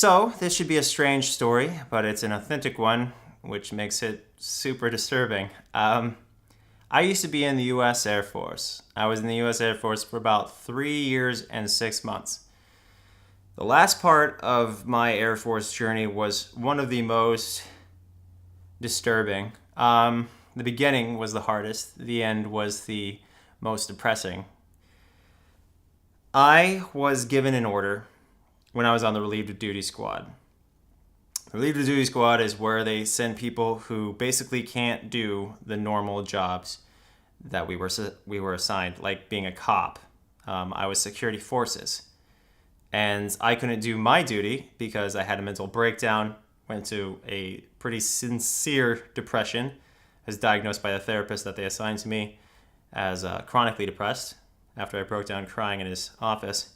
So, this should be a strange story, but it's an authentic one, which makes it super disturbing. I used to be in the US Air Force. I was in the US Air Force for about 3 years and 6 months. The last part of my Air Force journey was one of the most disturbing. The beginning was the hardest, the end was the most depressing. I was given an order when I was on the relieved duty squad. The relieved duty squad is where they send people who basically can't do the normal jobs that we were assigned, like being a cop. I was security forces, and I couldn't do my duty because I had a mental breakdown, went to a pretty sincere depression, was diagnosed by the therapist that they assigned to me as chronically depressed after I broke down crying in his office.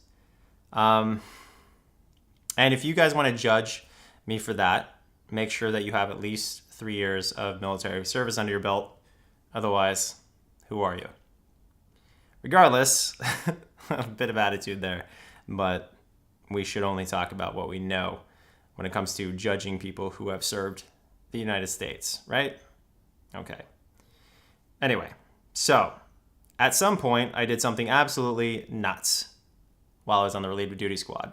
And if you guys want to judge me for that, make sure that you have at least 3 years of military service under your belt. Otherwise, who are you? Regardless, a bit of attitude there, but we should only talk about what we know when it comes to judging people who have served the United States, right? Okay. Anyway, so at some point, I did something absolutely nuts while I was on the relieved duty squad.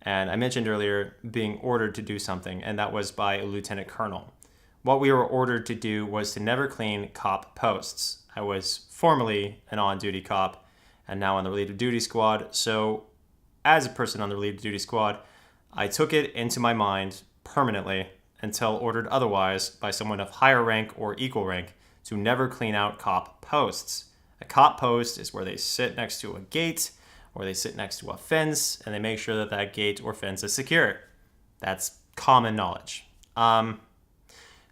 And I mentioned earlier being ordered to do something, and that was by a lieutenant colonel. What we were ordered to do was to never clean cop posts. I was formerly an on-duty cop and now on the relieved duty squad. So as a person on the relieved duty squad, I took it into my mind permanently until ordered otherwise by someone of higher rank or equal rank to never clean out cop posts. A cop post is where they sit next to a gate or they sit next to a fence and they make sure that that gate or fence is secure. That's common knowledge.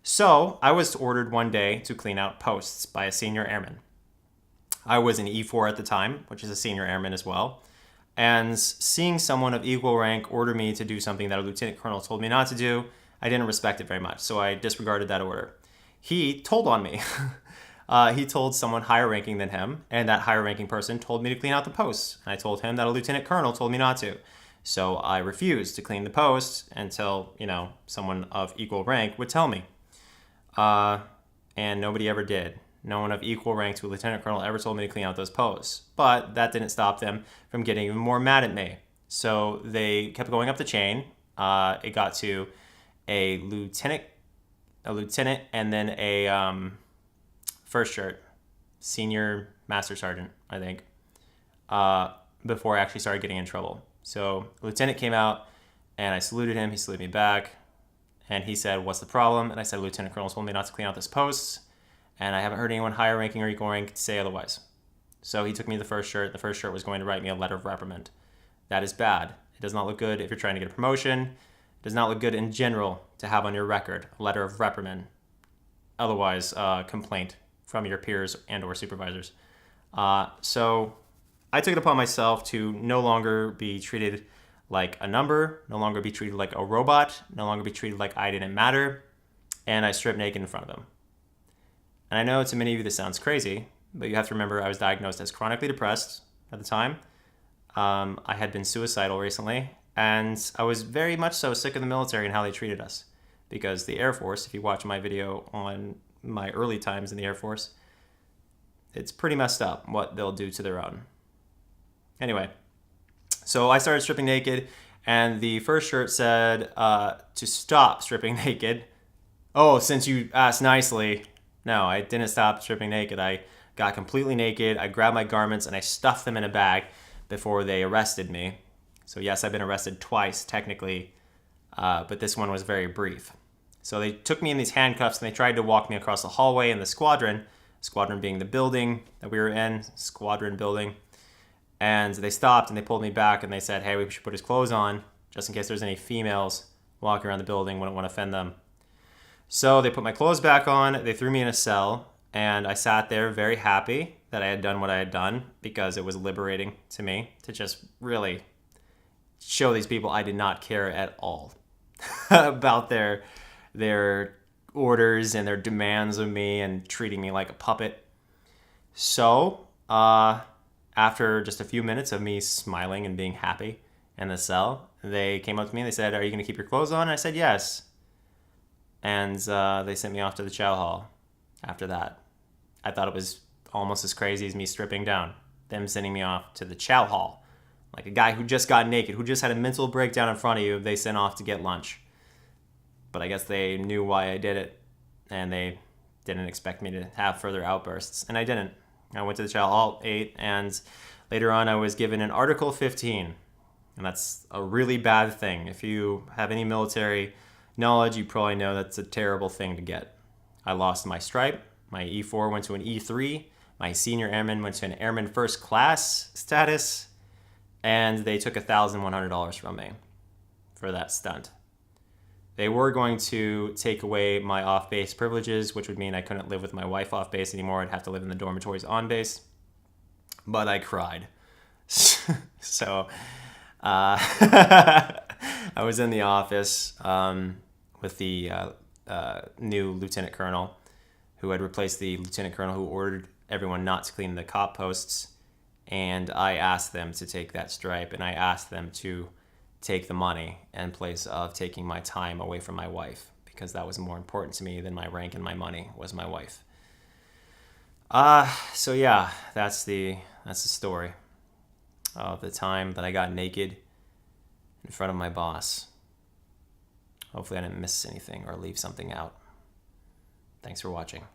So I was ordered one day to clean out posts by a senior airman. I was an E4 at the time, which is a senior airman as well. And seeing someone of equal rank order me to do something that a lieutenant colonel told me not to do, I didn't respect it very much. So I disregarded that order. He told on me. He told someone higher ranking than him, and that higher ranking person told me to clean out the posts. And I told him that a lieutenant colonel told me not to. So I refused to clean the posts until, someone of equal rank would tell me. And nobody ever did. No one of equal rank to a lieutenant colonel ever told me to clean out those posts. But that didn't stop them from getting even more mad at me. So they kept going up the chain. It got to a lieutenant, and then a first shirt, senior master sergeant, I think, before I actually started getting in trouble. So the lieutenant came out, and I saluted him. He saluted me back, and he said, "What's the problem?" And I said, "Lieutenant Colonel told me not to clean out this post, and I haven't heard anyone higher ranking or equal rank say otherwise." So he took me to the first shirt. The first shirt was going to write me a letter of reprimand. That is bad. It does not look good if you're trying to get a promotion. It does not look good in general to have on your record a letter of reprimand. Otherwise, complaint from your peers and or supervisors. So I took it upon myself to no longer be treated like a number, no longer be treated like a robot, no longer be treated like I didn't matter, and I stripped naked in front of him. And I know to many of you this sounds crazy, but you have to remember I was diagnosed as chronically depressed at the time. I had been suicidal recently, and I was very much so sick of the military and how they treated us. Because the Air Force, if you watch my video on my early times in the Air Force, it's pretty messed up what they'll do to their own. Anyway, so I started stripping naked, and the first shirt said to stop stripping naked. Oh, since you asked nicely, no, I didn't stop stripping naked. I got completely naked. I grabbed my garments and I stuffed them in a bag before they arrested me. So yes, I've been arrested twice technically, but this one was very brief. So they took me in these handcuffs and they tried to walk me across the hallway in the squadron being the building that we were in, squadron building. And they stopped and they pulled me back and they said, "Hey, we should put his clothes on just in case there's any females walking around the building. Wouldn't want to offend them." So they put my clothes back on, they threw me in a cell, and I sat there very happy that I had done what I had done because it was liberating to me to just really show these people I did not care at all about their orders and their demands of me and treating me like a puppet. So, after just a few minutes of me smiling and being happy in the cell, They came up to me and they said, "Are you going to keep your clothes on?" And I said, "Yes." And they sent me off to the chow hall after that. I thought it was almost as crazy as me stripping down. Them sending me off to the chow hall. Like a guy who just got naked, who just had a mental breakdown in front of you, they sent off to get lunch. But I guess they knew why I did it, and they didn't expect me to have further outbursts. And I didn't. I went to the chow hall, ate, and later on I was given an Article 15. And that's a really bad thing. If you have any military knowledge, you probably know that's a terrible thing to get. I lost my stripe. My E4 went to an E3. My senior airman went to an airman first class status. And they took $1,100 from me for that stunt. They were going to take away my off-base privileges, which would mean I couldn't live with my wife off-base anymore. I'd have to live in the dormitories on-base. But I cried. So I was in the office with the new lieutenant colonel who had replaced the lieutenant colonel who ordered everyone not to clean the cop posts. And I asked them to take that stripe, and I asked them to take the money in place of taking my time away from my wife, because that was more important to me than my rank and my money was my wife. So yeah, that's the story of the time that I got naked in front of my boss. Hopefully I didn't miss anything or leave something out. Thanks for watching.